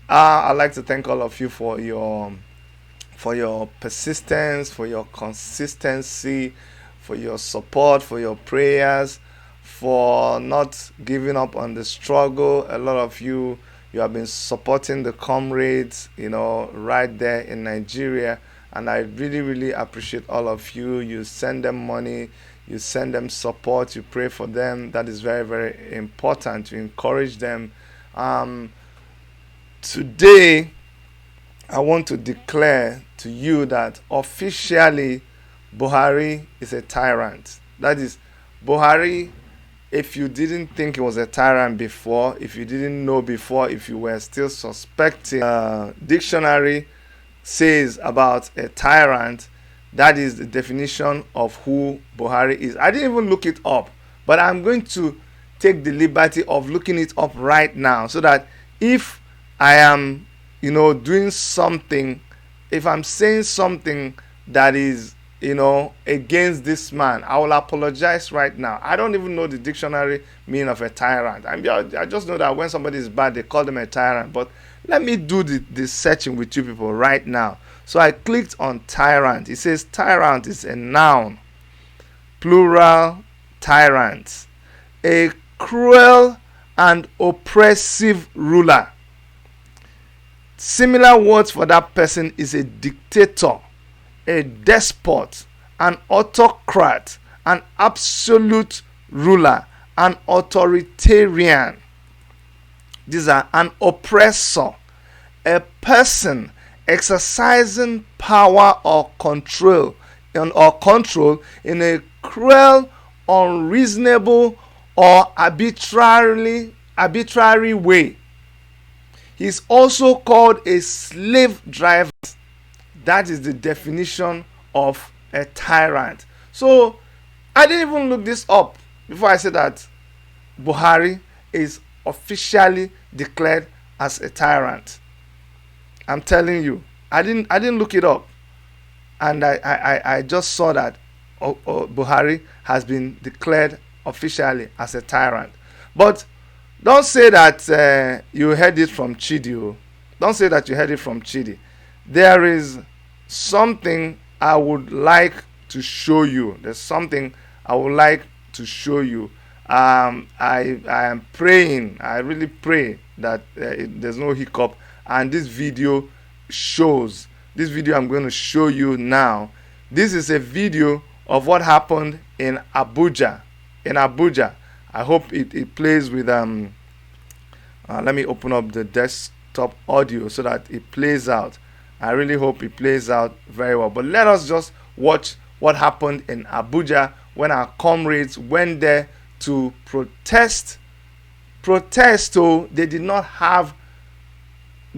I'd like to thank all of you for your persistence, for your consistency, for your support, for your prayers, for not giving up on the struggle. A lot of you have been supporting the comrades, right there in Nigeria, and I really, really appreciate all of you. You send them money, you send them support, you pray for them. That is very, very important to encourage them. Um, Today, I want to declare to you that officially Buhari is a tyrant. That is, Buhari, if you didn't think he was a tyrant before, if you didn't know before, if you were still suspecting, dictionary says about a tyrant, that is the definition of who Buhari is. I didn't even look it up, but I'm going to take the liberty of looking it up right now so that if I am, doing something, if I'm saying something that is, against this man, I will apologize right now. I don't even know the dictionary meaning of a tyrant. I just know that when somebody is bad, they call them a tyrant. But let me do the searching with you people right now. So I clicked on tyrant. It says tyrant is a noun, plural, tyrant, a cruel and oppressive ruler. Similar words for that person is a dictator, a despot, an autocrat, an absolute ruler, an authoritarian. These are an oppressor, a person exercising power or control in a cruel, unreasonable, or arbitrary way. He is also called a slave driver. That is the definition of a tyrant. So I didn't even look this up before I said that Buhari is officially declared as a tyrant. I'm telling you, I didn't look it up, and I just saw that Buhari has been declared officially as a tyrant. But don't say that you heard it from Chidi. Don't say that you heard it from Chidi. There is something I would like to show you. There's something I would like to show you. I am praying. I really pray that there's no hiccup. And this video shows. This video I'm going to show you now. This is a video of what happened in Abuja. In Abuja. I hope it plays with let me open up the desktop audio so that it plays out. I really hope it plays out very well. But let us just watch what happened in Abuja when our comrades went there to protest. Oh, they did not have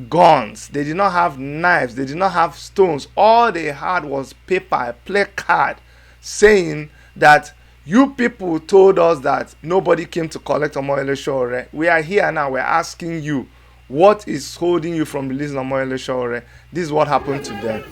guns, they did not have knives, they did not have stones. All they had was paper, a placard saying that you people told us that nobody came to collect Omoyele Sowore. We are here now. We're asking you, what is holding you from releasing Omoyele Sowore? This is what happened to them.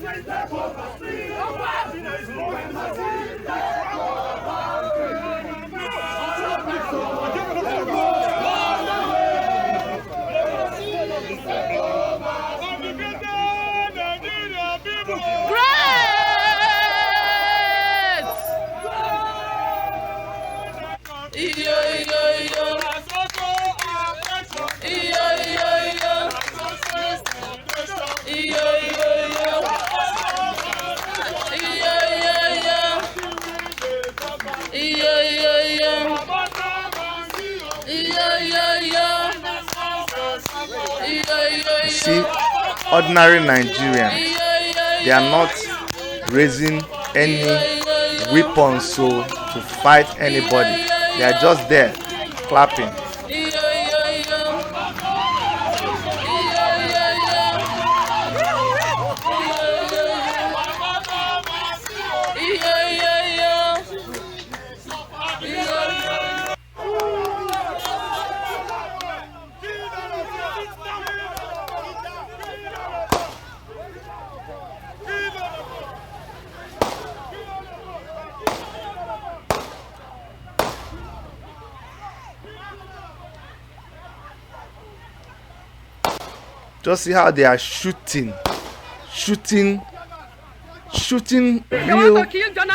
See, ordinary Nigerians, they are not raising any weapons so to fight anybody. They are just there clapping. Just see how they are shooting real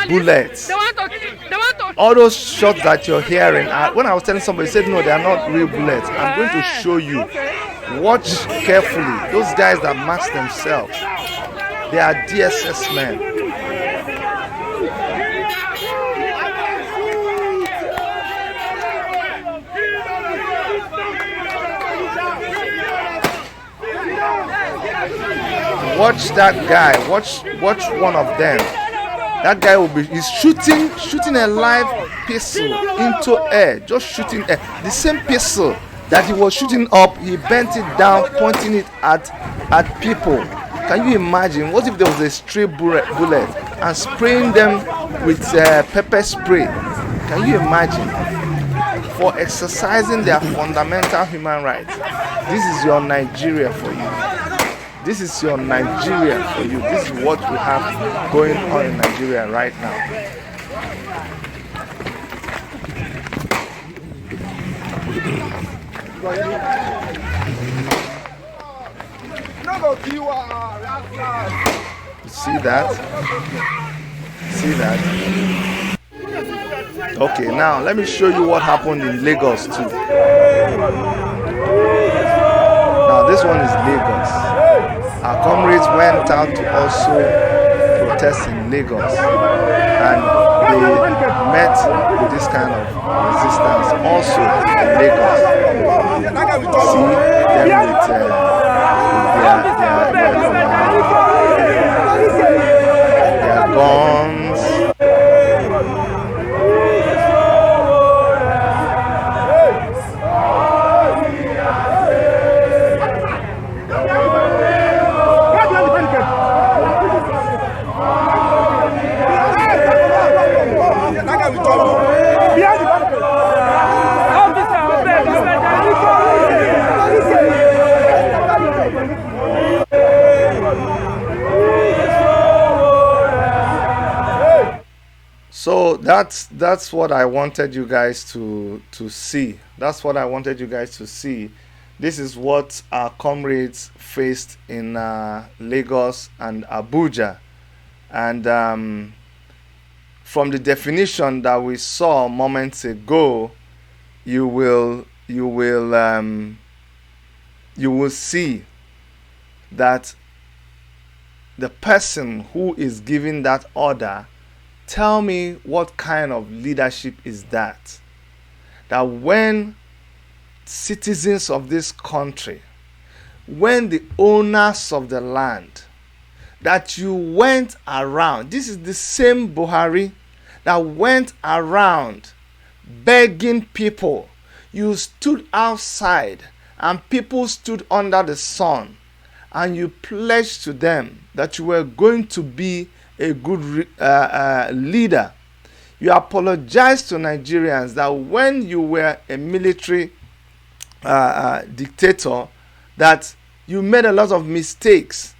bullets. All those shots that you're hearing, when I was telling somebody, said no, they are not real bullets. I'm going to show you. Watch carefully. Those guys that mask themselves, they are DSS men. Watch that guy. Watch one of them. That guy he's shooting a live pistol into air. Just shooting air. The same pistol that he was shooting up, he bent it down, pointing it at people. Can you imagine? What if there was a stray bullet and spraying them with pepper spray? Can you imagine? For exercising their fundamental human rights. This is your Nigeria for you. This is your Nigeria for you. This is what we have going on in Nigeria right now. You see that? See that? Okay, now let me show you what happened in Lagos too. Now this one is Lagos. Our comrades went out to also protest in Lagos, and they met with this kind of resistance also in Lagos. See them with their guns. So that's what I wanted you guys to see. That's what I wanted you guys to see. This is what our comrades faced in Lagos and Abuja, and from the definition that we saw moments ago, you will see that the person who is giving that order, tell me what kind of leadership is that? That when citizens of this country, when the owners of the land, that you went around, this is the same Buhari that went around begging people. You stood outside and people stood under the sun, and you pledged to them that you were going to be a good leader. You apologized to Nigerians that when you were a military dictator, that you made a lot of mistakes,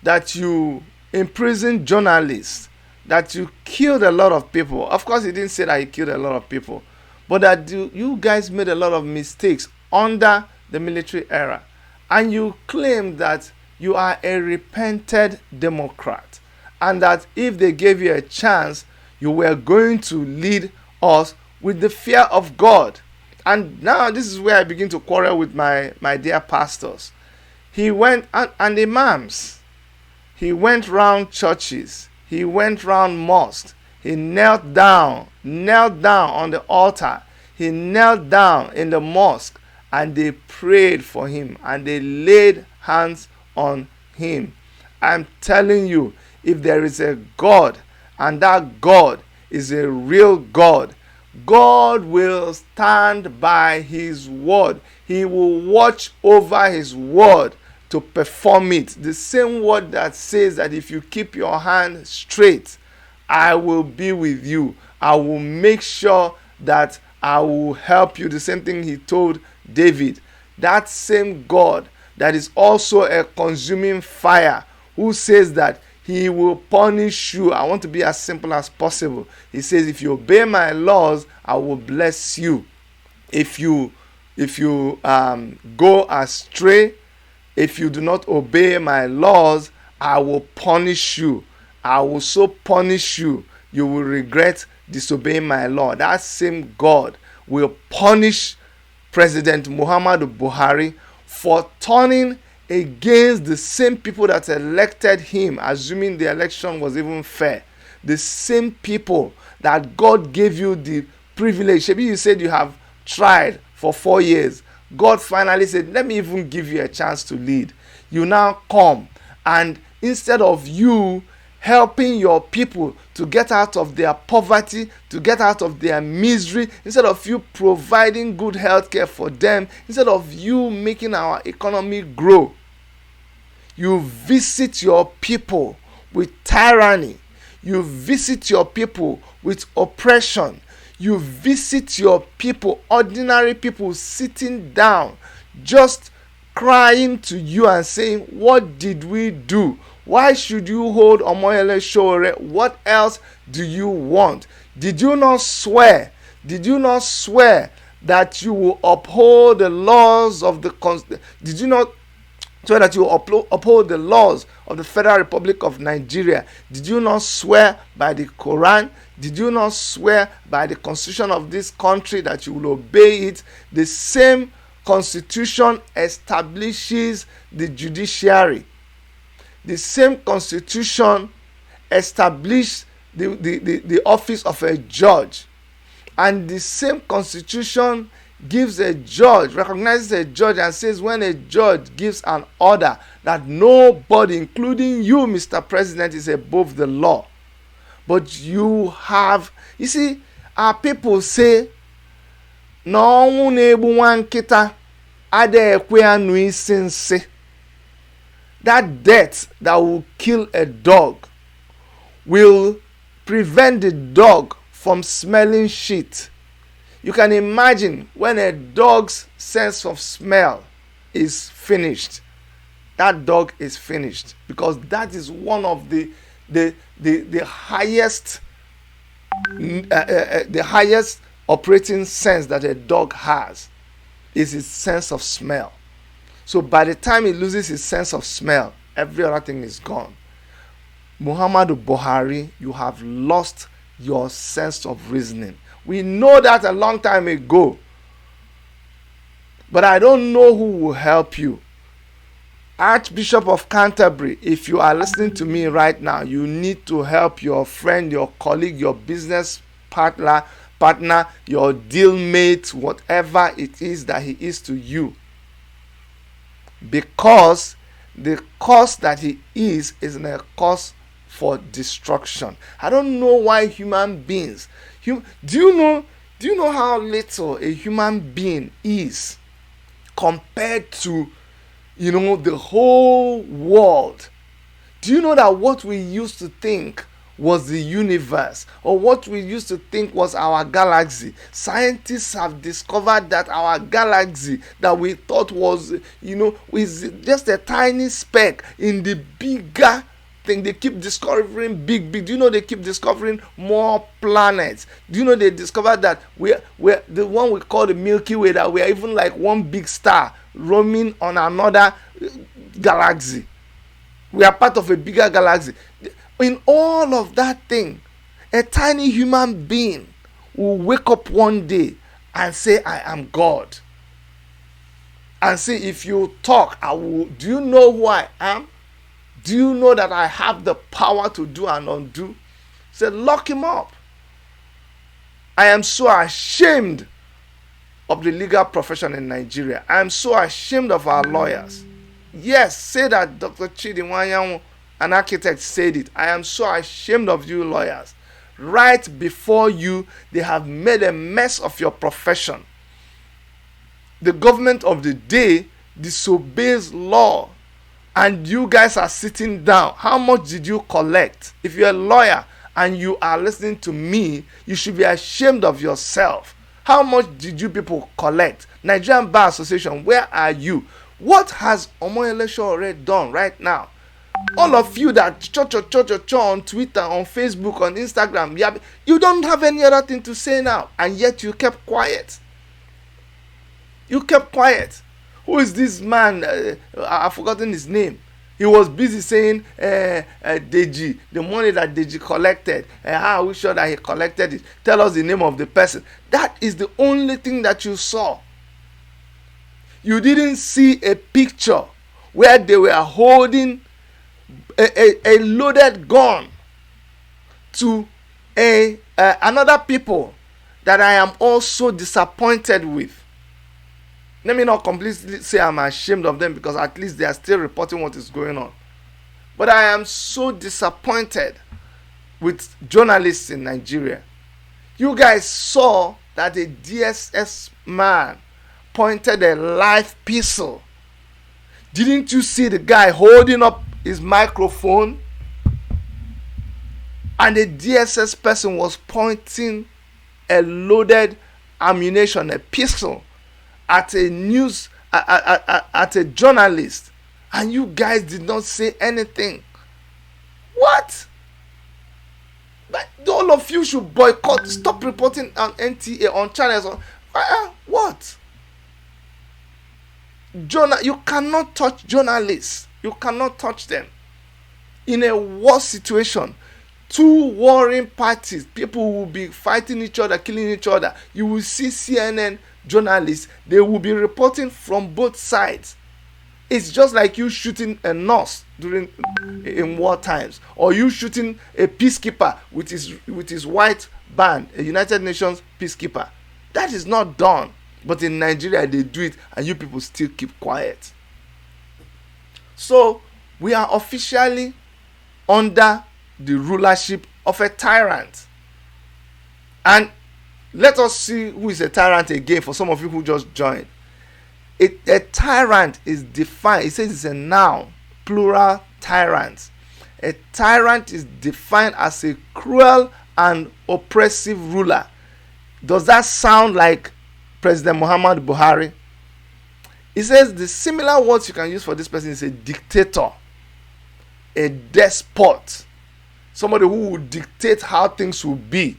that you imprisoned journalists, that you killed a lot of people. Of course, he didn't say that he killed a lot of people, but that you guys made a lot of mistakes under the military era. And you claim that you are a repented Democrat, and that if they gave you a chance, you were going to lead us with the fear of God. And now this is where I begin to quarrel with my dear pastors. He went, and imams, he went round churches, he went round mosques, he knelt down on the altar, he knelt down in the mosque, and they prayed for him, and they laid hands on him. I'm telling you, if there is a God, and that God is a real God, God will stand by his word. He will watch over his word to perform it. The same word that says that if you keep your hand straight, I will be with you. I will make sure that I will help you. The same thing he told David. That same God that is also a consuming fire, who says that he will punish you. I want to be as simple as possible. He says, if you obey my laws, I will bless you. If you go astray, If you do not obey my laws, I will punish you. I will so punish you, you will regret disobeying my law. That same God will punish President Muhammadu Buhari for turning against the same people that elected him, assuming the election was even fair. The same people that God gave you the privilege. Maybe you said you have tried for 4 years. God finally said, let me even give you a chance to lead. You now come, and instead of you helping your people to get out of their poverty, to get out of their misery, instead of you providing good health care for them, instead of you making our economy grow, you visit your people with tyranny. You visit your people with oppression. You visit your people, ordinary people, sitting down, just crying to you and saying, what did we do? Why should you hold Omoyele Sowore? What else do you want? Did you not swear? Did you not swear that you will uphold the laws of the Constitution? Did you not swear that you will uphold the laws of the Federal Republic of Nigeria? Did you not swear by the Quran? Did you not swear by the Constitution of this country that you will obey it? The same Constitution establishes the judiciary. The same Constitution established the office of a judge. And the same Constitution gives a judge, recognizes a judge, and says when a judge gives an order that nobody, including you, Mr. President, is above the law. But you see, our people say, no one ebu wan kita ade ekwe anu isi nsi. That death that will kill a dog will prevent the dog from smelling shit. You can imagine when a dog's sense of smell is finished, that dog is finished, because that is one of the highest operating sense that a dog has, is its sense of smell. So by the time it loses its sense of smell, every other thing is gone. Muhammadu Buhari, you have lost your sense of reasoning. We know that a long time ago. But I don't know who will help you. Archbishop of Canterbury, if you are listening to me right now, you need to help your friend, your colleague, your business partner, your deal mate, whatever it is that he is to you. Because the cause that he is a cause for destruction. I don't know why human beings. Do you know how little a human being is compared to, the whole world? Do you know that what we used to think was the universe, or what we used to think was our galaxy, scientists have discovered that our galaxy that we thought was, is just a tiny speck in the bigger thing. They keep discovering big. Do you know they keep discovering more planets? Do you know they discovered that we're the one we call the Milky Way, that we are even like one big star roaming on another galaxy? We are part of a bigger galaxy. In all of that thing, a tiny human being will wake up one day and say, I am God. And say, if you talk, I will. Do you know who I am? Do you know that I have the power to do and undo? Say, lock him up. I am so ashamed of the legal profession in Nigeria. I am so ashamed of our lawyers. Yes, say that Dr. Chidi Wanyanwu, an architect, said it. I am so ashamed of you lawyers. Right before you, they have made a mess of your profession. The government of the day disobeys law, and you guys are sitting down. How much did you collect? If you're a lawyer and you are listening to me, you should be ashamed of yourself. How much did you people collect? Nigerian Bar Association, where are you? What has Omoyele Sowore done right now? All of you that cho on Twitter, on Facebook, on Instagram, you don't have any other thing to say now, and yet you kept quiet. You kept quiet. Who is this man? I've forgotten his name. He was busy saying, Deji, the money that Deji collected, how are we sure that he collected it? Tell us the name of the person. That is the only thing that you saw. You didn't see a picture where they were holding a loaded gun to another people that I am also disappointed with. Let me not completely say I'm ashamed of them, because at least they are still reporting what is going on. But I am so disappointed with journalists in Nigeria. You guys saw that a DSS man pointed a live pistol. Didn't you see the guy holding up his microphone? And the DSS person was pointing a loaded ammunition, a pistol, at a at a journalist, and you guys did not say anything. What? But all of you should boycott. Stop reporting on NTA, on channels. What? You cannot touch journalists. You cannot touch them. In a war situation, two warring parties, people will be fighting each other, killing each other. You will see CNN journalists, they will be reporting from both sides. It's just like you shooting a nurse in war times, or you shooting a peacekeeper with his white band, a United Nations peacekeeper. That is not done. But in Nigeria they do it, and you people still keep quiet. So we are officially under the rulership of a tyrant. And let us see who is a tyrant again, for some of you who just joined. A tyrant is defined, it says it's a noun, plural tyrant. A tyrant is defined as a cruel and oppressive ruler. Does that sound like President Muhammad Buhari? It says the similar words you can use for this person is a dictator, a despot, somebody who will dictate how things will be.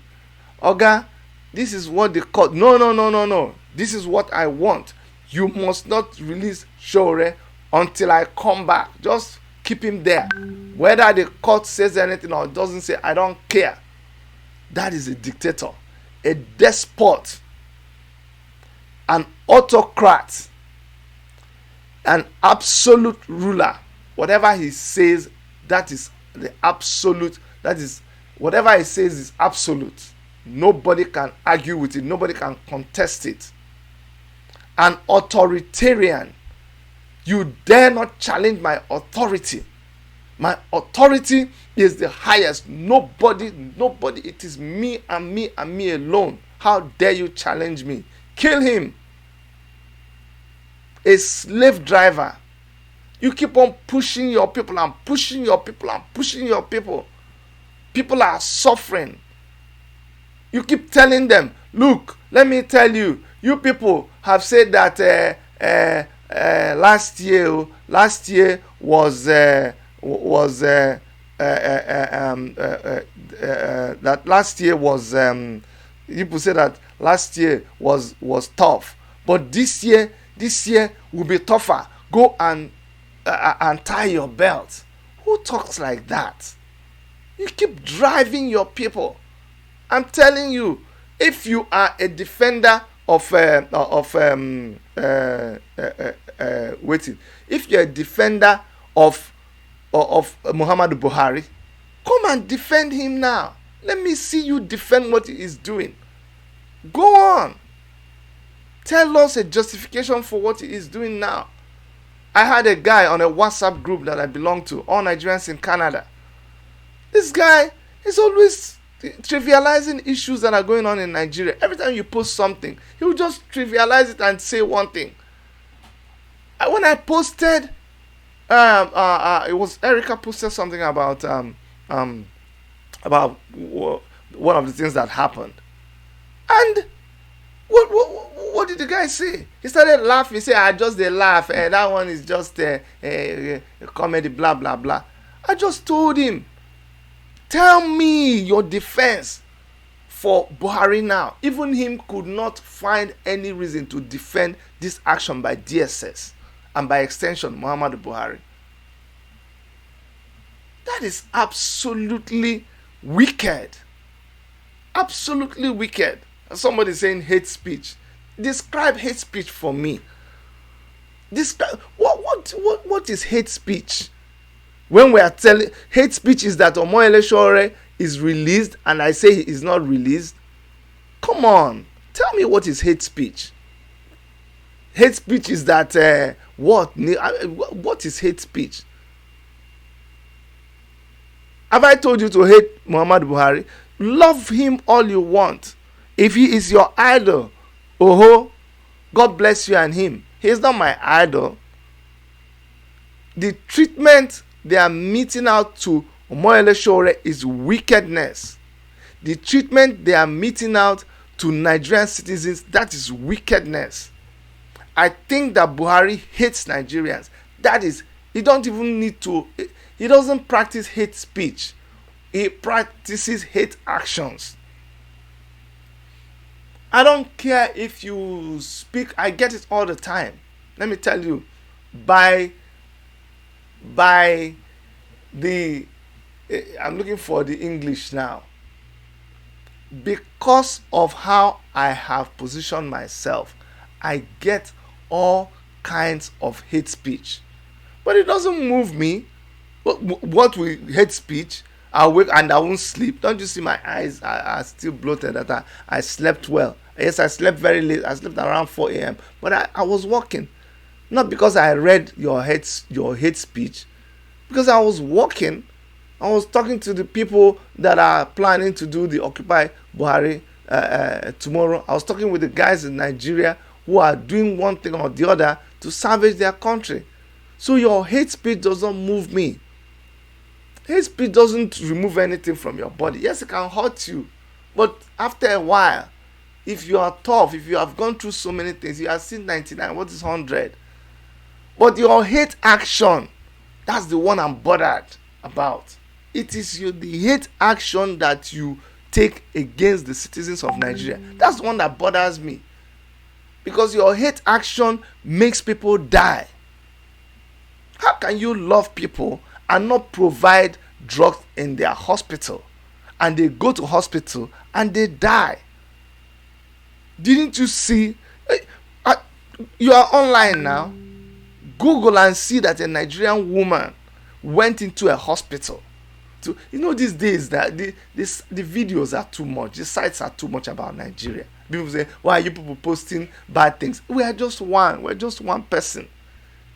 Oga, this is what they call. No. This is what I want. You must not release Sowore until I come back. Just keep him there. Whether the court says anything or doesn't say, I don't care. That is a dictator, a despot, an autocrat, an absolute ruler. Whatever he says, that is the absolute. That is, whatever he says is absolute. Nobody can argue with it. Nobody can contest it. An authoritarian. You dare not challenge my authority. My authority is the highest. Nobody. It is me and me and me alone. How dare you challenge me? Kill him. A slave driver. You keep on pushing your people and pushing your people and pushing your people. People are suffering. You keep telling them, look, let me tell you, you people have said that last year was that last year was people say that last year was tough, but this year will be tougher. Go and tie your belt. Who talks like that? You keep driving your people. I'm telling you, if you are a defender if you're a defender of Muhammad Buhari, come and defend him now. Let me see you defend what he is doing. Go on. Tell us a justification for what he is doing now. I had a guy on a WhatsApp group that I belong to, all Nigerians in Canada. This guy is always trivializing issues that are going on in Nigeria. Every time you post something, he will just trivialize it and say one thing. When I posted, it was Erica posted something about one of the things that happened, and what did the guy say? He started laughing. He said, "I just they laugh, and that one is just a comedy, blah blah blah." I just told him, tell me your defense for Buhari now. Even him could not find any reason to defend this action by DSS. and by extension Muhammadu Buhari. That is absolutely wicked. Absolutely wicked. Somebody saying hate speech. Describe hate speech for me. Describe what is hate speech? When we are telling hate speech is that Omoyele Sowore is released and I say he is not released. Come on, tell me what is hate speech. Hate speech is that what is hate speech? Have I told you to hate Muhammadu Buhari? Love him all you want. If he is your idol, God bless you and him. He is not my idol. The treatment they are meting out to Omoyele Sowore is wickedness. The treatment they are meting out to Nigerian citizens, that is wickedness. I think that Buhari hates Nigerians. That is, he don't even need to, he doesn't practice hate speech. He practices hate actions. I don't care if you speak, I get it all the time. Let me tell you, by the, I'm looking for the English now. Because of how I have positioned myself, I get all kinds of hate speech. But it doesn't move me. What with hate speech? I'll wake and I won't sleep. Don't you see my eyes are still bloated that I slept well? Yes, I slept very late. I slept around 4 a.m. But I was working. Not because I read your hate speech. Because I was working. I was talking to the people that are planning to do the Occupy Buhari tomorrow. I was talking with the guys in Nigeria who are doing one thing or the other to salvage their country. So your hate speech doesn't move me. Hate speech doesn't remove anything from your body. Yes, it can hurt you. But after a while, if you are tough, if you have gone through so many things, you have seen 99, what is 100? But your hate action, that's the one I'm bothered about. It is the hate action that you take against the citizens of Nigeria. That's the one that bothers me. Because your hate action makes people die. How can you love people and not provide drugs in their hospital? And they go to hospital and they die. Didn't you see? You are online now. Google and see that a Nigerian woman went into a hospital. These days that the videos are too much. The sites are too much about Nigeria. People say, why are you people posting bad things? We are just one. We're just one person.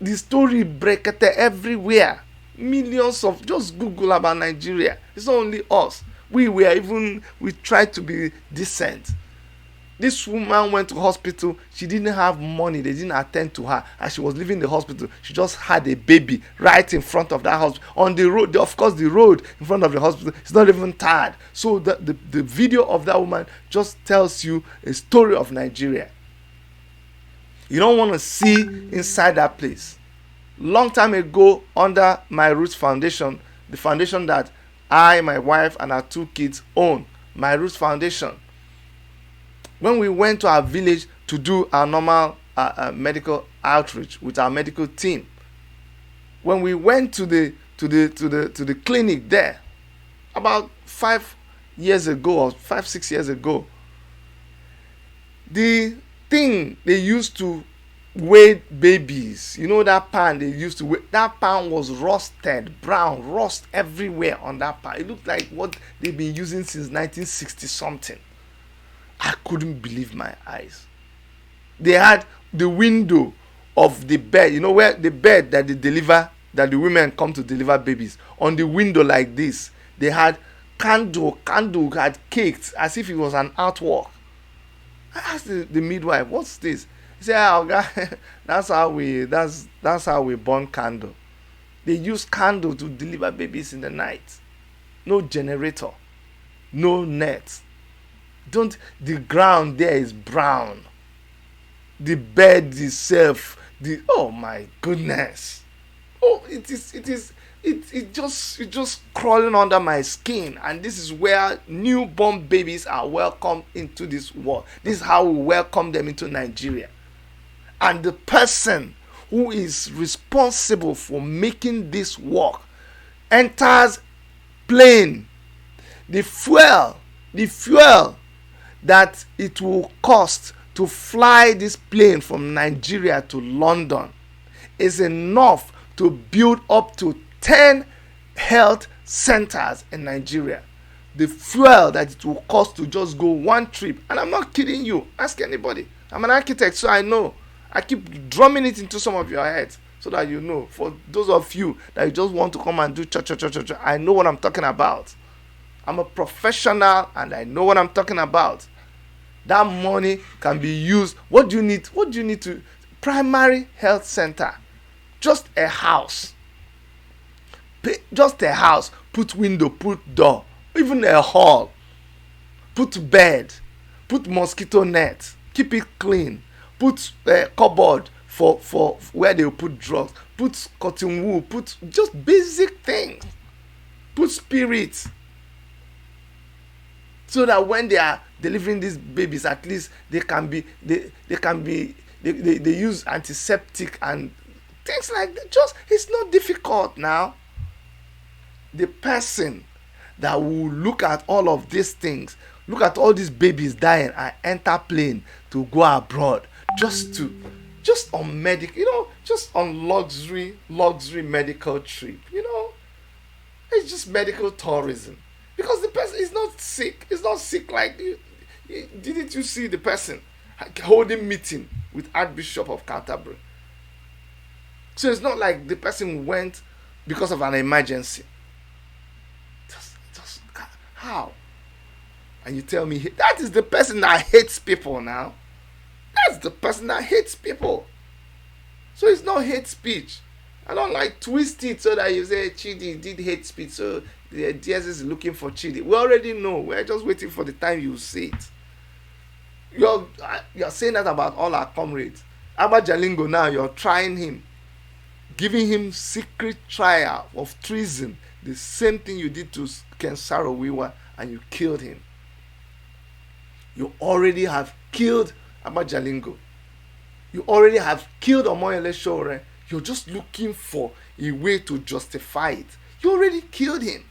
The story breaked everywhere. Millions of, just Google about Nigeria. It's not only us. We tried to be decent. This woman went to hospital. She didn't have money. They didn't attend to her. As she was leaving the hospital, she just had a baby right in front of that hospital. On the road, of course, the road in front of the hospital is not even tarred. So the video of that woman just tells you a story of Nigeria. You don't want to see inside that place. Long time ago, under My Roots Foundation, the foundation that I, my wife, and our 2 kids own, My Roots Foundation, when we went to our village to do our normal medical outreach with our medical team, when we went to the clinic there about 5 years ago or 5-6 years ago, the thing they used to weigh babies, that pan they used to weigh, that pan was rusted, brown, rust everywhere on that pan. It looked like what they've been using since 1960 something. I couldn't believe my eyes. They had the window of the bed, where the bed that that the women come to deliver babies, on the window like this, they had candle had caked as if it was an artwork. I asked the midwife, what's this? He said, oh God, that's how we burn candle. They use candle to deliver babies in the night. No generator, no net. The ground there is brown. The bed itself, oh my goodness. Oh, it just crawling under my skin. And this is where newborn babies are welcomed into this world. This is how we welcome them into Nigeria. And the person who is responsible for making this work, enters plane, the fuel that it will cost to fly this plane from Nigeria to London is enough to build up to 10 health centers in Nigeria. The fuel that it will cost to just go one trip, and I'm not kidding you, ask anybody. I'm an architect, so I know. I keep drumming it into some of your heads so that you know. For those of you that you just want to come and do cha, I know what I'm talking about. I'm a professional and I know what I'm talking about. That money can be used. What do you need? What do you need to? Primary health center. Just a house. Just a house. Put window, put door, even a hall. Put bed. Put mosquito net. Keep it clean. Put a cupboard for where they will put drugs. Put cotton wool. Put just basic things. Put spirit. So that when they are delivering these babies, at least they use antiseptic and things like that. Just, it's not difficult now. The person that will look at all of these things, look at all these babies dying and enter plane to go abroad just on medical, just on luxury medical trip, it's just medical tourism. Because the person is not sick. It's not sick like didn't you see the person holding meeting with Archbishop of Canterbury? So it's not like the person went because of an emergency. Just how? And you tell me that is the person that hates people now. That's the person that hates people. So it's not hate speech. I don't like twist it so that you say Chidi did hate speech, so the DSS is looking for Chidi. We already know. We're just waiting for the time you say it. You're saying that about all our comrades. Abba Jalingo now, you're trying him, giving him secret trial of treason. The same thing you did to Ken Saro-Wiwa, and you killed him. You already have killed Abba Jalingo. You already have killed Omoyele Sowore. You're just looking for a way to justify it. You already killed him.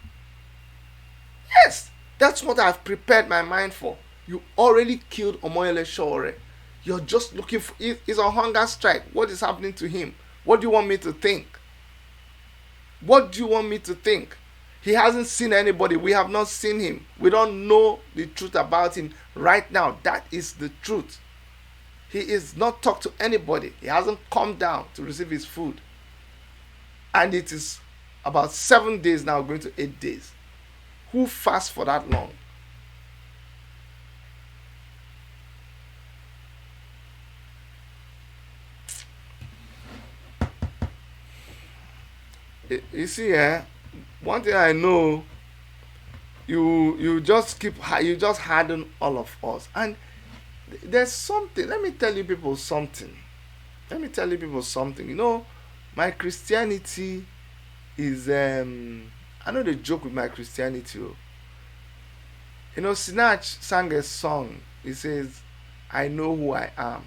Yes, that's what I've prepared my mind for. You already killed Omoyele Sowore. You're just looking for... It's a hunger strike. What is happening to him? What do you want me to think? What do you want me to think? He hasn't seen anybody. We have not seen him. We don't know the truth about him right now. That is the truth. He is not talked to anybody. He hasn't come down to receive his food. And it is about 7 days now, going to 8 days. Who fasts for that long? You see, one thing I know, you just harden all of us. And there's something. Let me tell you people something. My Christianity is I know they joke with my Christianity. Sinach sang a song. It says, I know who I am.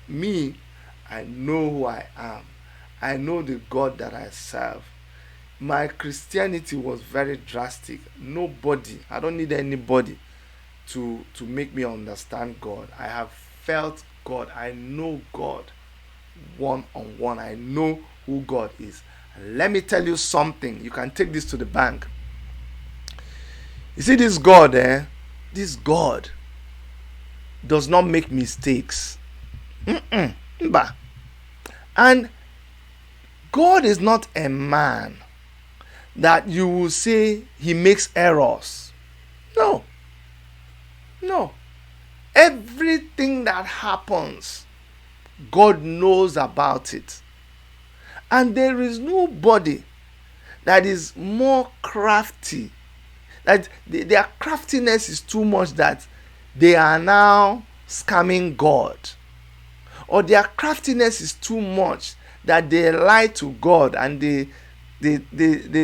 Me, I know who I am. I know the God that I serve. My Christianity was very drastic. Nobody, I don't need anybody to make me understand God. I have felt God. I know God one-on-one. I know who God is. Let me tell you something. You can take this to the bank. You see this God, this God does not make mistakes. And God is not a man that you will say he makes errors. No. Everything that happens, God knows about it. And there is nobody that is more crafty. That their craftiness is too much that they are now scamming God. Or their craftiness is too much that they lie to God and they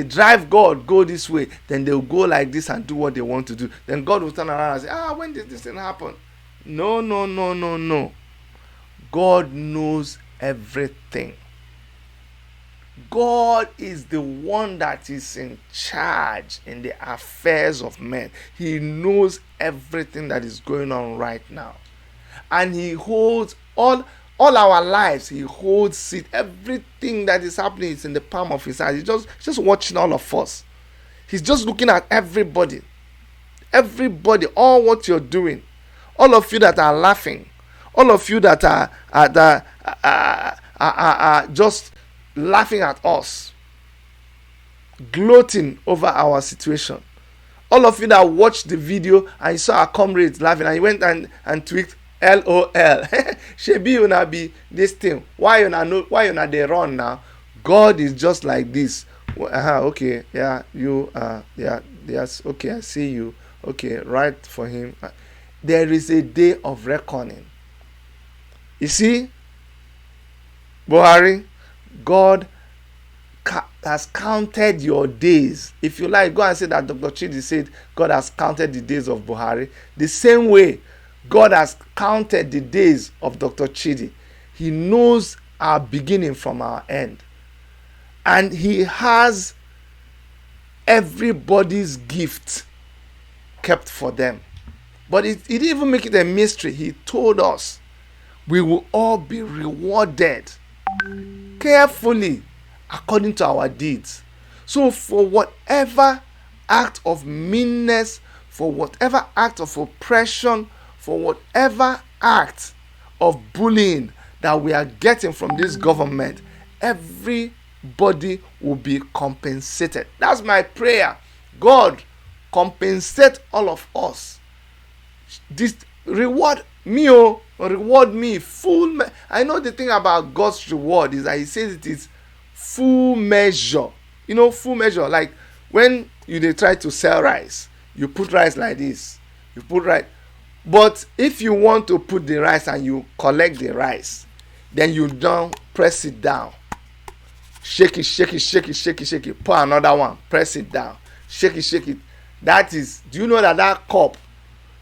drive God, go this way, then they'll go like this and do what they want to do. Then God will turn around and say, when did this thing happen? No. God knows everything. God is the one that is in charge in the affairs of men. He knows everything that is going on right now. And he holds all our lives. He holds it. Everything that is happening is in the palm of his hand. He's just watching all of us. He's just looking at everybody. Everybody, all what you're doing. All of you that are laughing. All of you that are just laughing at us, gloating over our situation. All of you that watched the video and you saw our comrades laughing and you went and tweaked LOL. Shebi una be this thing. Why una they run now? God is just like this. Okay, yeah, you yes, okay, I see you. Okay, right for him. There is a day of reckoning. You see, Buhari, God has counted your days. If you like, go and say that Dr. Chidi said God has counted the days of Buhari. The same way God has counted the days of Dr. Chidi. He knows our beginning from our end. And he has everybody's gift kept for them. But he didn't even make it a mystery. He told us we will all be rewarded carefully according to our deeds. So for whatever act of meanness, for whatever act of oppression, for whatever act of bullying that we are getting from this government, everybody will be compensated. That's my prayer. God, compensate all of us. This reward me, reward me full. I know the thing about God's reward is that he says it is full measure. You know, full measure. Like when they try to sell rice, you put rice like this. You put rice. But if you want to put the rice and you collect the rice, then you don't press it down. Shake it, shake it, shake it, shake it, shake it. Pour another one. Press it down. Shake it, shake it. That is, do you know that cup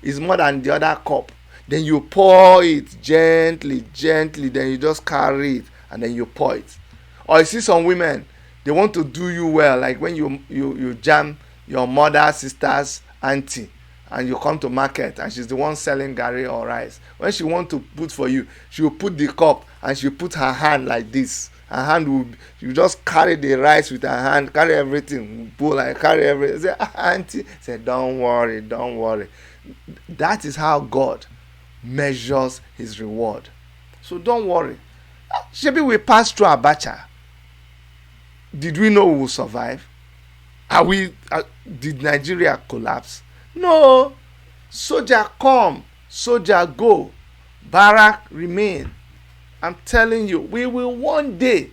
is more than the other cup? Then you pour it gently, gently. Then you just carry it and then you pour it. Or you see some women, they want to do you well. Like when you jam your mother, sister's auntie and you come to market and she's the one selling garri or rice. When she want to put for you, she will put the cup and she will put her hand like this. Her hand will, you just carry the rice with her hand, carry everything, bowl and carry everything. Say, auntie, say, don't worry, don't worry. That is how God measures his reward. So don't worry. Maybe we passed through Abacha. Did we know we will survive? Did Nigeria collapse? No. Soldier come, soldier go, barrack remain. I'm telling you, we will one day,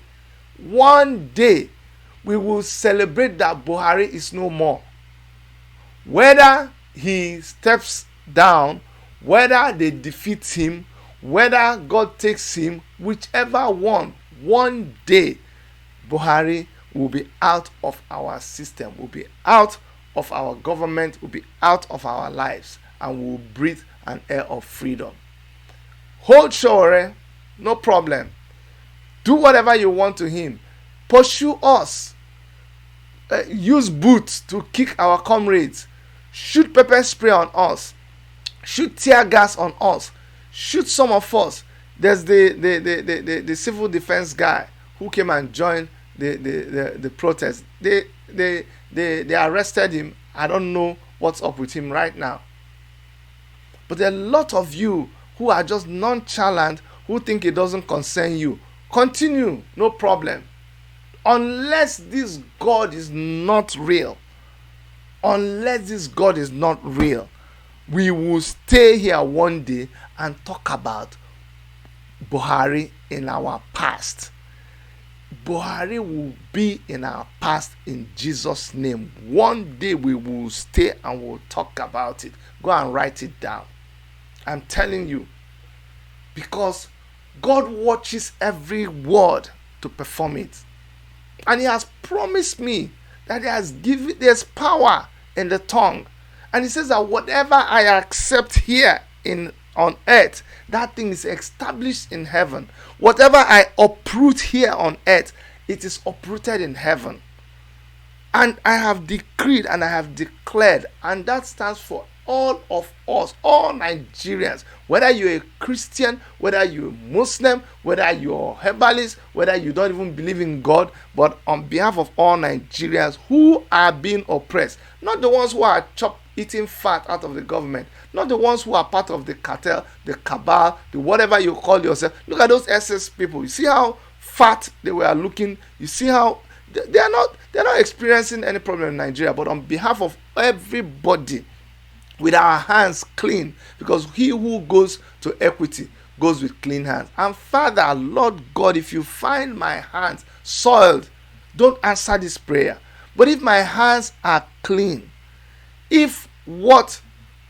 we will celebrate that Buhari is no more. Whether he steps down, whether they defeat him, whether God takes him, whichever one day Buhari will be out of our system, will be out of our government, will be out of our lives, and will breathe an air of freedom. Hold Sowore, no problem. Do whatever you want to him. Pursue us. Use boots to kick our comrades. Shoot pepper spray on us. Shoot tear gas on us. Shoot some of us. There's the civil defense guy who came and joined the protest. They arrested him. I don't know what's up with him right now. But there are a lot of you who are just nonchalant, who think it doesn't concern you. Continue, no problem. Unless this God is not real, we will stay here one day and talk about Buhari in our past. Buhari will be in our past in Jesus' name. One day we will stay and we'll talk about it. Go and write it down. I'm telling you. Because God watches every word to perform it. And he has promised me that there's power in the tongue. And he says that whatever I accept here on earth, that thing is established in heaven. Whatever I uproot here on earth, it is uprooted in heaven. And I have decreed and I have declared, and that stands for all of us, all Nigerians, whether you're a Christian, whether you're a Muslim, whether you're a herbalist, whether you don't even believe in God, but on behalf of all Nigerians who are being oppressed, not the ones who are eating fat out of the government, not the ones who are part of the cartel, the cabal, the whatever you call yourself. Look at those SS people. You see how fat they were looking. You see how they're not experiencing any problem in Nigeria. But on behalf of everybody, with our hands clean, because he who goes to equity goes with clean hands. And Father, Lord God, if you find my hands soiled, don't answer this prayer. But if my hands are clean, if what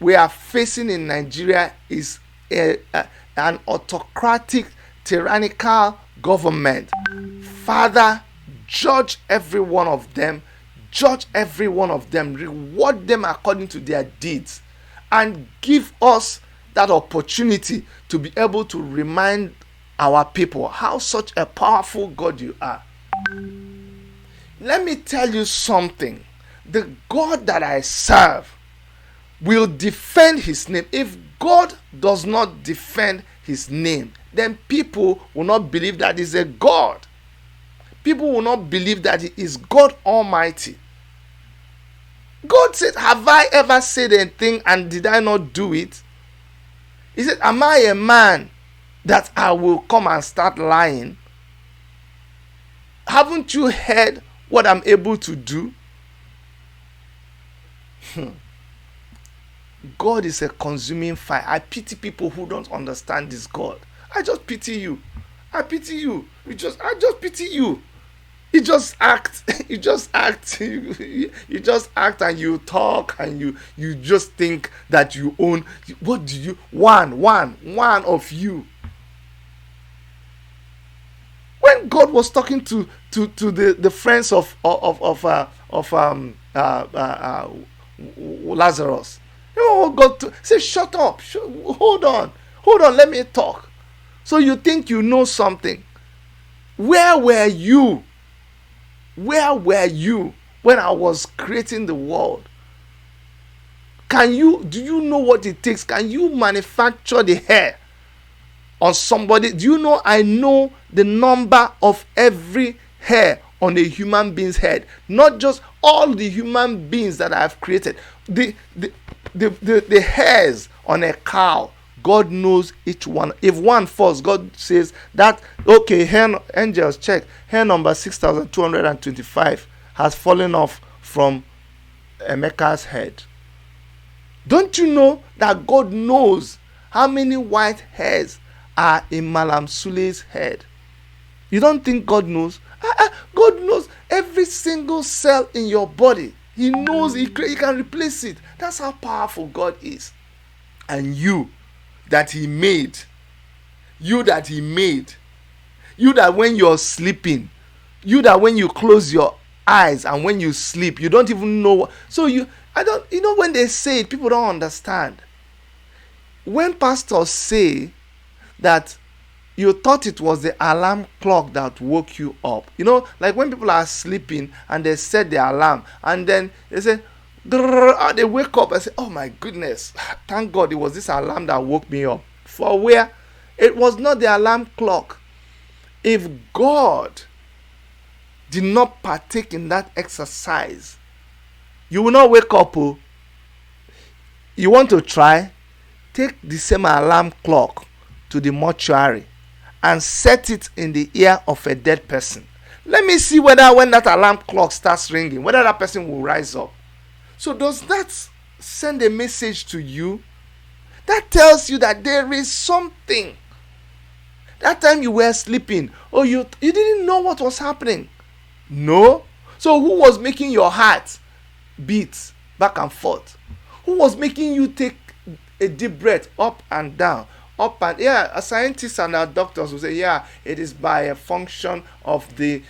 we are facing in Nigeria is an autocratic, tyrannical government, Father, judge every one of them. Judge every one of them, reward them according to their deeds, and give us that opportunity to be able to remind our people how such a powerful God you are. Let me tell you something. The God that I serve will defend his name. If God does not defend his name, then people will not believe that he's a God. People will not believe that he is God Almighty. God said, have I ever said anything and did I not do it? He said, am I a man that I will come and start lying? Haven't you heard what I'm able to do? God is a consuming fire. I pity people who don't understand this God. I just pity you. I pity you. I just pity you. You just act and you talk and you just think that you own. What do you one of you? When God was talking to the friends of Lazarus, God say, shut up, hold on, let me talk. So you think you know something? Where were you? Where were you when I was creating the world? Do you know what it takes? Can you manufacture the hair on somebody? Do you know I know the number of every hair on a human being's head? Not just all the human beings that I have created. The hairs on a cow, God knows each one. If one falls, God says that, okay, hair, angels check, hair number 6,225 has fallen off from Emeka's head. Don't you know that God knows how many white hairs are in Malam Sule's head? You don't think God knows? God knows every single cell in your body. He knows, he can replace it. That's how powerful God is. And you that he made, you that when you're sleeping, you that when you close your eyes and when you sleep, you don't even know. When they say it, people don't understand. When pastors say that you thought it was the alarm clock that woke you up, like when people are sleeping and they set the alarm and then they say, they wake up and say, oh my goodness, thank God it was this alarm that woke me up. For where? It was not the alarm clock. If God did not partake in that exercise, you will not wake up. You want to try? Take the same alarm clock to the mortuary and set it in the ear of a dead person. Let me see whether when that alarm clock starts ringing, whether that person will rise up. So does that send a message to you? That tells you that there is something. That time you were sleeping, you didn't know what was happening. No. So who was making your heart beat back and forth? Who was making you take a deep breath up and down? Scientists and our doctors will say, it is by a function of the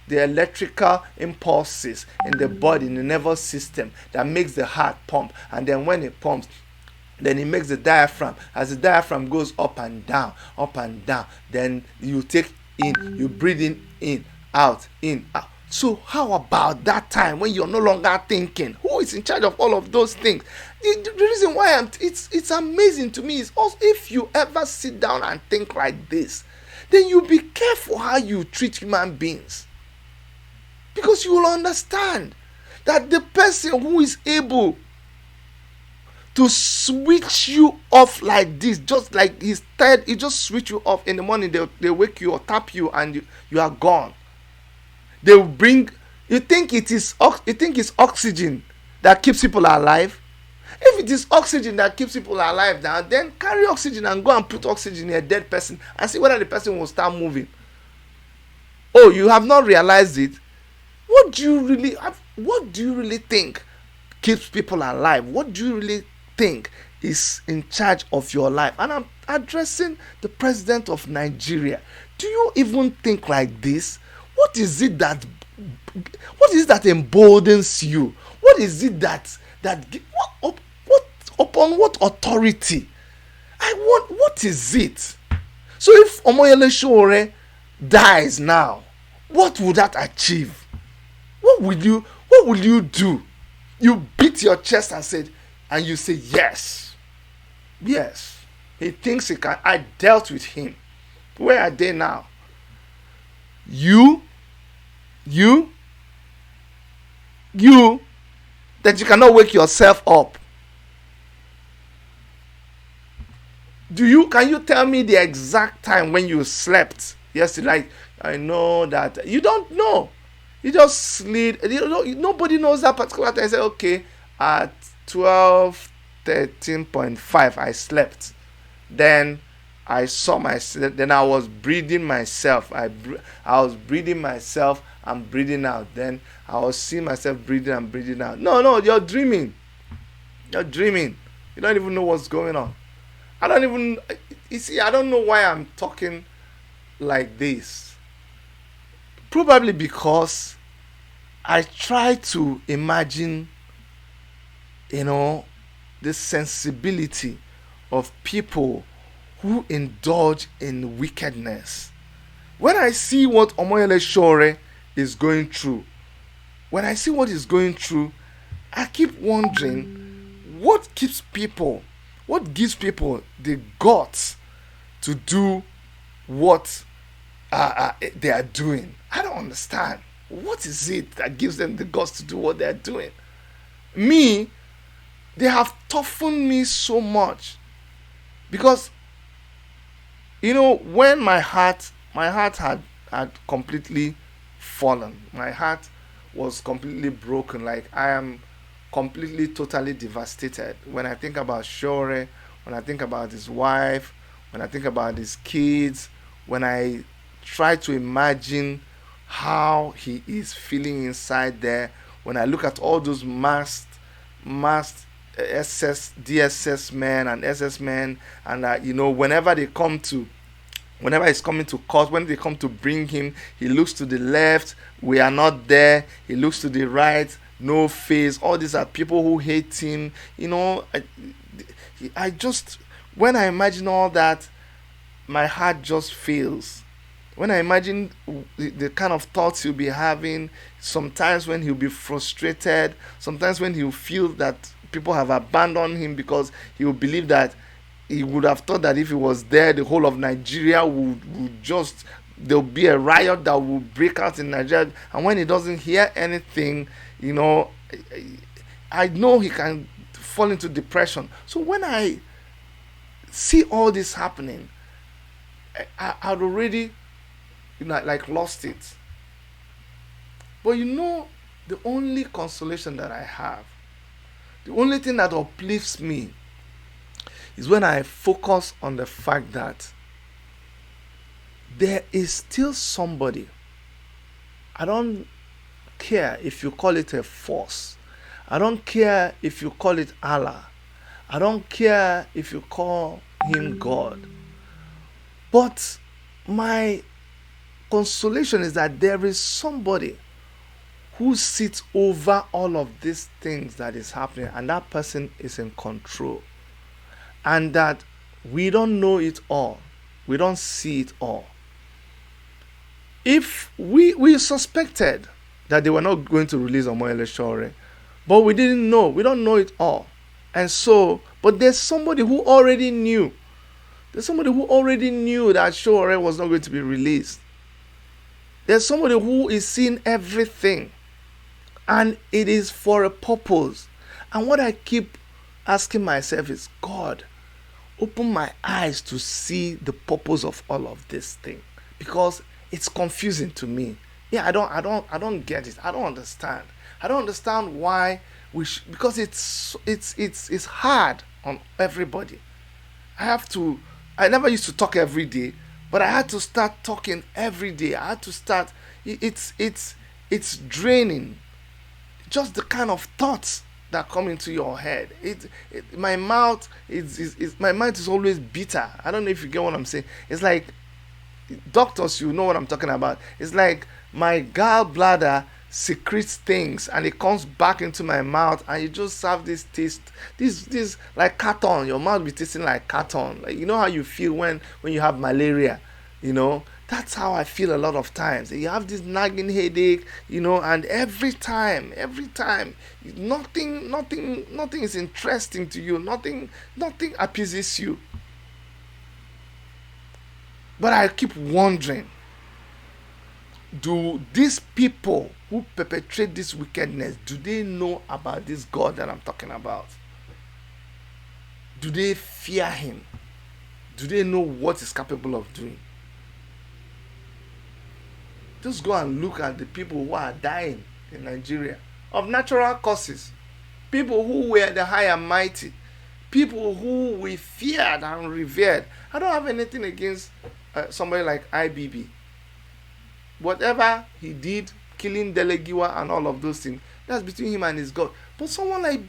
electrical impulses in the body, in the nervous system, that makes the heart pump. And then when it pumps, Then he makes the diaphragm. As the diaphragm goes up and down, then you take in, you breathe in, out, in, out. So how about that time when you're no longer thinking? Who is in charge of all of those things? The reason why it's amazing to me is also, if you ever sit down and think like this, then you be careful how you treat human beings, because you will understand that the person who is able to switch you off like this, just like he's tired, he just switch you off in the morning. They wake you or tap you and you are gone. They will bring, you think it's oxygen that keeps people alive? If it is oxygen that keeps people alive now, then carry oxygen and go and put oxygen in a dead person and see whether the person will start moving. Oh, you have not realized it? What do you really think keeps people alive? What do you really think is in charge of your life? And I'm addressing the president of Nigeria. Do you even think like this? What is it that emboldens you? What is it that upon what authority? What is it? So if Omoyele Sowore dies now, what would that achieve? What will you do? You beat your chest and you say, yes, he thinks he can. I dealt with him. Where are they now? You that you cannot wake yourself up. Can you tell me the exact time when you slept yesterday? Like, I know that you don't know. You just sleep. Nobody knows that particular time. I say, okay, at 12:13.5 I slept. Then I saw myself. Then I was breathing myself. I was breathing myself and breathing out. Then I was seeing myself breathing and breathing out. No, you're dreaming. You're dreaming. You don't even know what's going on. I don't know why I'm talking like this. Probably because I try to imagine, the sensibility of people who indulge in wickedness. When I see what Omoyele Sowore is going through, I keep wondering what gives people the guts to do what they are doing. I don't understand. What is it that gives them the guts to do what they are doing? They have toughened me so much, because when my heart had completely fallen. My heart was completely broken. Like, I am completely, totally devastated when I think about Sowore, when I think about his wife, when I think about his kids, when I try to imagine how he is feeling inside there, when I look at all those masked DSS men and SS men, and whenever he's coming to court, when they come to bring him, he looks to the left, we are not there. He looks to the right, no face. All these are people who hate him. I just, when I imagine all that, my heart just fails. When I imagine the kind of thoughts he'll be having, sometimes when he'll be frustrated, sometimes when he'll feel that people have abandoned him, because he will believe that he would have thought that if he was there, the whole of Nigeria would just, there'll be a riot that will break out in Nigeria. And when he doesn't hear anything, I know he can fall into depression. So when I see all this happening, I'd already lost it. But the only consolation that I have, the only thing that uplifts me, is when I focus on the fact that there is still somebody. I don't care if you call it a force. I don't care if you call it Allah. I don't care if you call him God. But my consolation is that there is somebody who sits over all of these things that is happening, and that person is in control. and that we don't know it all. We don't see it all. If we suspected that they were not going to release Omoyele Sowore, but we didn't know. We don't know it all. And so, but there's somebody who already knew. There's somebody who already knew that Sowore was not going to be released. There's somebody who is seeing everything. And it is for a purpose. And what I keep asking myself is, God, open my eyes to see the purpose of all of this thing. Because it's confusing to me. Yeah, I don't get it. I don't understand. I don't understand why because it's hard on everybody. I never used to talk every day, but I had to start talking every day. I had to start. It's draining. Just the kind of thoughts that come into your head. My mouth my mouth is always bitter. I don't know if you get what I'm saying. It's like, doctors, you know what I'm talking about. It's like my gallbladder secretes things and it comes back into my mouth, and you just have this taste, this like carton. Your mouth be tasting like carton. Like, you know how you feel when you have malaria, you know. That's how I feel a lot of times. You have this nagging headache, you know, and every time, nothing is interesting to you. Nothing appeases you. But I keep wondering, do these people who perpetrate this wickedness, do they know about this God that I'm talking about? Do they fear him? Do they know what he's capable of doing? Just go and look at the people who are dying in Nigeria of natural causes. People who were the high and mighty. People who we feared and revered. I don't have anything against somebody like IBB. Whatever he did, killing Delegiwa and all of those things, that's between him and his God. But someone like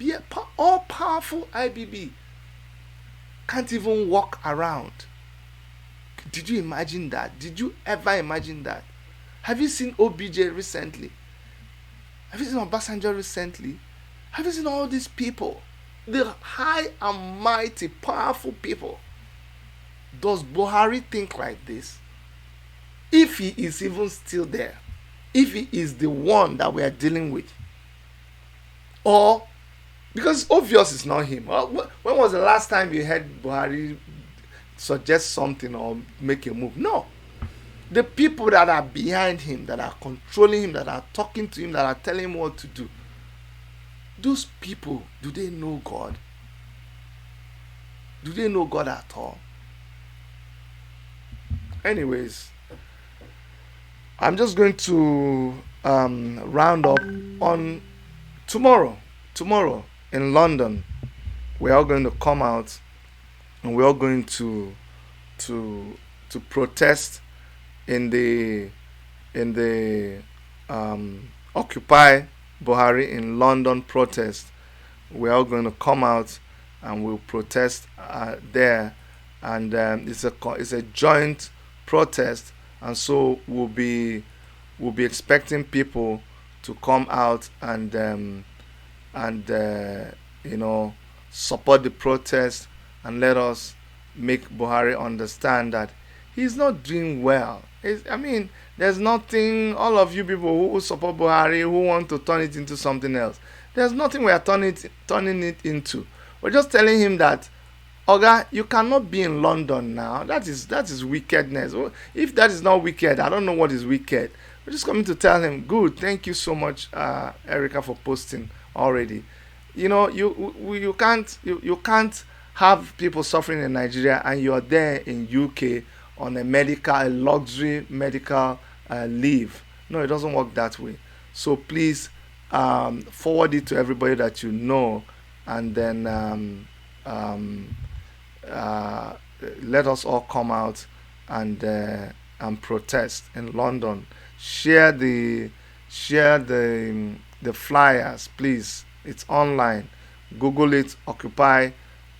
all-powerful IBB can't even walk around. Did you imagine that? Did you ever imagine that? Have you seen OBJ recently? Have you seen Obasanjo recently? Have you seen all these people? The high and mighty, powerful people. Does Buhari think like this? If he is even still there, if he is the one that we are dealing with, or because it's obvious it's not him. When was the last time you heard Buhari suggest something or make a move? No. The people that are behind him, that are controlling him, that are talking to him, that are telling him what to do, those people, do they know God? Do they know God at all? Anyways, I'm just going to round up on tomorrow. Tomorrow in London, we're all going to come out and we're all going to protest in the Occupy Buhari in London protest. We're all going to come out and we'll protest there, and it's a joint protest, and so we'll be expecting people to come out and support the protest and let us make Buhari understand that he's not doing well. There's nothing, all of you people who support Buhari, who want to turn it into something else, there's nothing we are turning it into. We're just telling him that, Oga, you cannot be in London now. That is wickedness. If that is not wicked, I don't know what is wicked. We're just coming to tell him, good, thank you so much, Erica, for posting already. You can't have people suffering in Nigeria and you're there in UK on a luxury medical leave. No, it doesn't work that way. So please forward it to everybody that you know, and then let us all come out and protest in London. Share the flyers, please. It's online. Google it. Occupy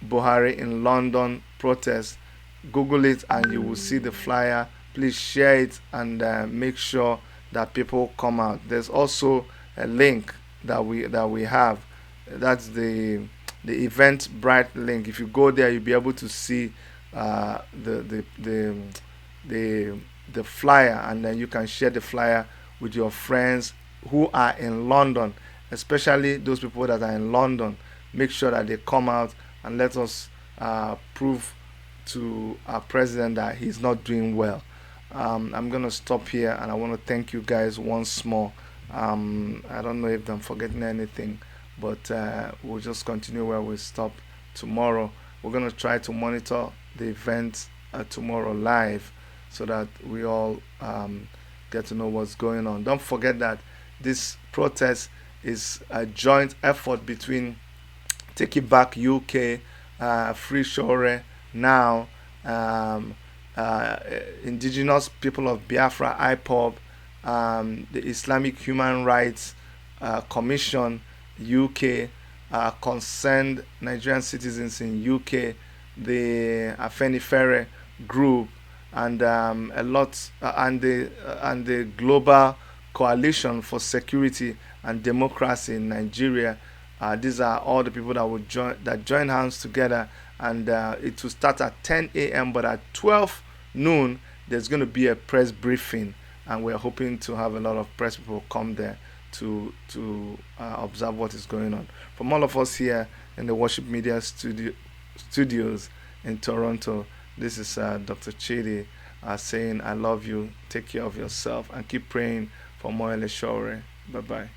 Buhari in London protest. Google it and you will see the flyer. Please share it and make sure that people come out. There's also a link that we have. That's the the Eventbrite link. If you go there, you'll be able to see uh, the, the the the the flyer, and then you can share the flyer with your friends who are in London, especially those people that are in London. Make sure that they come out and let us prove to our president that he's not doing well. I'm gonna stop here, and I want to thank you guys once more. I don't know if I'm forgetting anything, but we'll just continue where we stop tomorrow. We're gonna try to monitor the event tomorrow live, so that we all get to know what's going on. Don't forget that this protest is a joint effort between Take It Back UK, Free Shore Now, um, uh, Indigenous People of Biafra, IPOB, the Islamic Human Rights Commission UK, concerned Nigerian citizens in UK, the Afenifere group, and a lot, and the Global Coalition for Security and Democracy in Nigeria. These are all the people that will join hands together, and it will start at 10 a.m. But at 12 noon, there's going to be a press briefing, and we're hoping to have a lot of press people come there to observe what is going on. From all of us here in the Worship Media studios in Toronto, this is Dr. Chidi saying, I love you, take care of yourself, and keep praying for Omoyele Sowore. Bye bye.